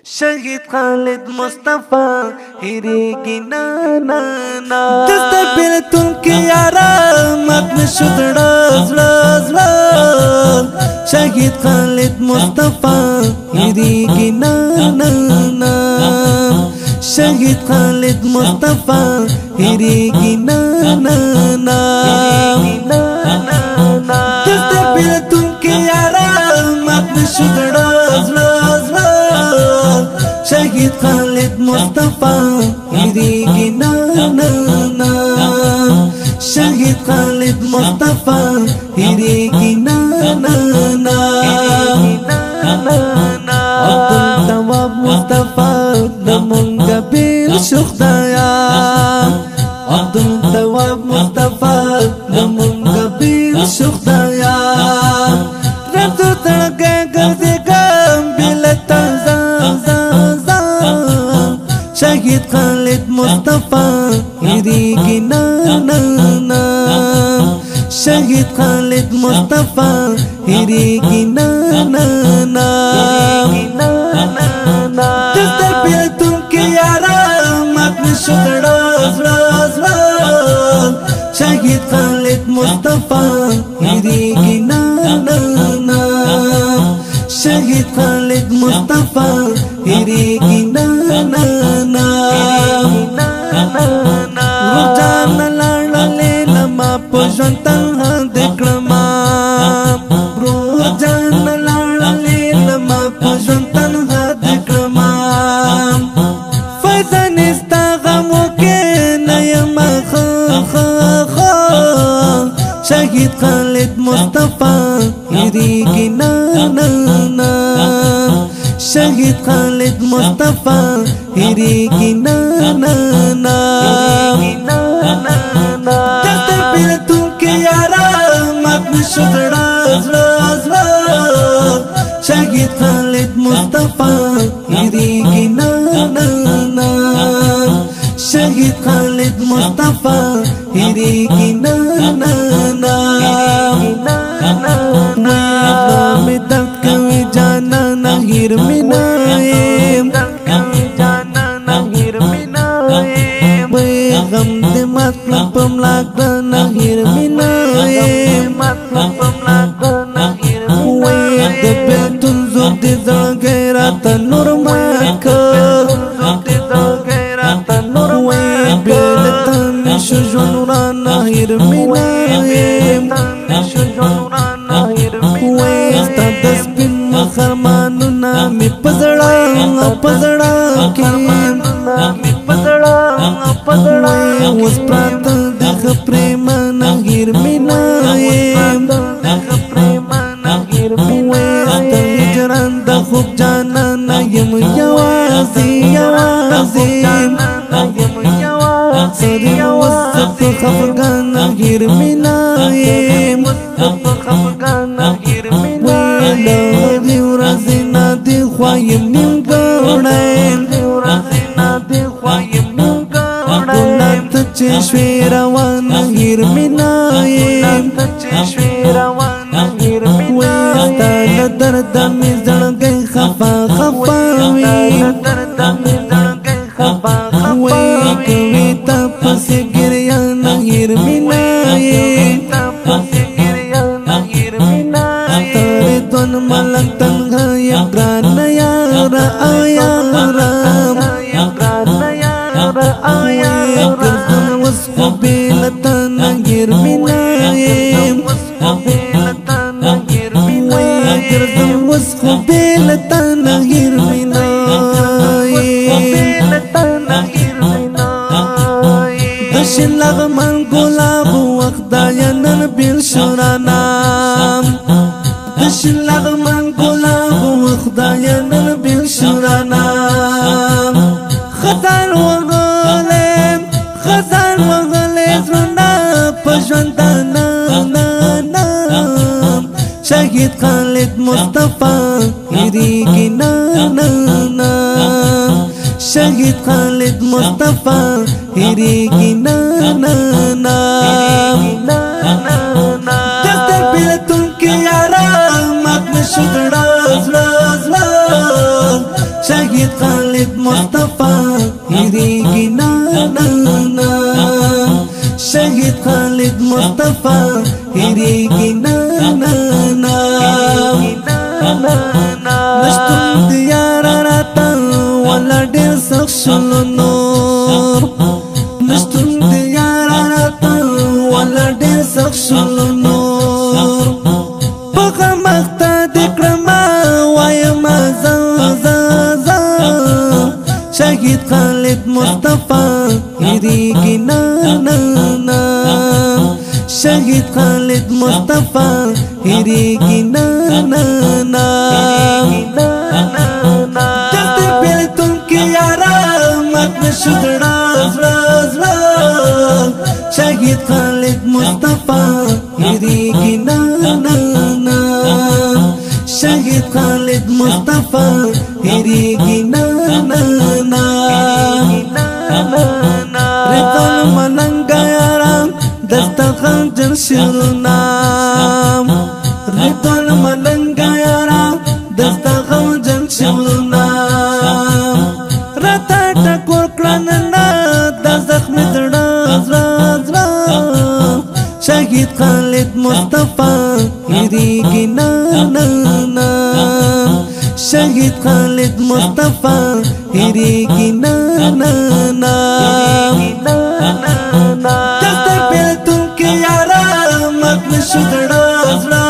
शहीद खालिद मुस्तफा हिरेगी ना ना ना दस्ते पिल तुमकी यारा मत में शुदड़ा ज़ला शहीद खालिद मुस्तफा हिरेगी ना ना ना शहीद खालिद मुस्तफा हिरेगी ना ना ना दस्ते पिल तुमकी यारा मत में शुदड़ा ज़ला शहीद खालिद मुस्तफा हिरेगी ना ना ना शहीद खालिद मुस्तफा हिरेगी ना ना ना अब्दुल तवाब मुस्तफा नमुंगा बिल शुक्ताया अब्दुल तवाब मुस्तफा नमुंगा बिल शुक्ताया रद्द तड़के गर्दे गम बिलता शहीद खालिद मुस्तफा हिरेगी ना ना ना शहीद खालिद मुस्तफा हिरेगी ना ना ना दस्ते पिल तुमकी यारा मत में शुदड़ा ज़ला शहीद खालिद मुस्तफा हिरेगी ना ना ना शहीद खालिद मुस्तफा हिरेगी ना ना ना रुजान लाड़ले लमा पुजंतन देखलमा रुजान लाड़ले लमा पुजंतन देखलमा फैज़न इस्तागमो के नयमा खा शहीद खालिद मुस्तफा हिरेगी ना ना ना शहीद खालिद मुस्तफा हिरेगी ना ना ना दस्ते पिल तुमकी यारा मत में शुदड़ा ज़ला शहीद खालिद मुस्तफा हिरेगी ना ना ना शहीद खालिद मुस्तफा हिरेगी ना ना ना में दर्द कभी जाना ना हिर मिनाएम गम दे मतलब लागना ना हिर मिनाएम दे बेतुन जुब दे जगेरा तनुर माका बेलतन शुजुरा ना हिर मिनाएम तदस्बिन खरमानु नामी पजड़ा उस प्रात देख प्रेम नगीर मिनाएम हिजरन द खूब जाना नयम यवाज़ी सरी वसत खफगान नगीर मिनाएम दिवराज़िना दी ख्वायम निम गौड़ेम दुलत चेश्वेरवान हिर मिनाएम वेस्ताल दर्द में जड़ गए खफा वे कविता पसे गिरया हिर मिनाएम तारे द्वन मलक तंगा यग्रान यारा आया राम गर्दन वस्को बेलतन हिर मिनाएम गर्दन वस्को बेलतन हिर मिनाएम दशिन लगमन गुलाब वक्दायनन बिल शुरानाम दशिन लगमन गुलाब वक्दायनन बिल शुरानाम खज़ान वगले ज़रुना पजंताना शहीद खालिद मुस्तफा हिरेगी ना ना ना शहीद खालिद मुस्तफा हिरेगी ना ना ना दस्ते पिल तुमकी यारा मत में शुदड़ा ज़ला شهید خالد مصطفی هیریږي نه نه نه شهید خالد مصطفی هیریږي نه نه نه نشتون دیار راته ولا ډېر سخت شلو نور نشتون دیار راته ولا ډېر سخت شلو نور پغه مخته د کړم وایم زه شهید خالد مصطفی هیریږي نه نه نه شهید خالد مصطفی هیریږي نه نه نه دلته بیلتون کې یارا مات نشو زړه زړه شهید خالد مصطفی هیریږي نه نه نه شهید خالد مصطفی هیریږي نه نه نه ریتل ملنګ یارا دستخان جرشل نام ریتل ملنګ یارا دستخان جرشل نام رتا ټکور کړن نه د زخم زړه زړه شهید خالد مصطفی هیریږي نه نه نه شهید خالد مصطفی هیریږي نه نه نه دلته بیلتون کې یارا مات نشو زړه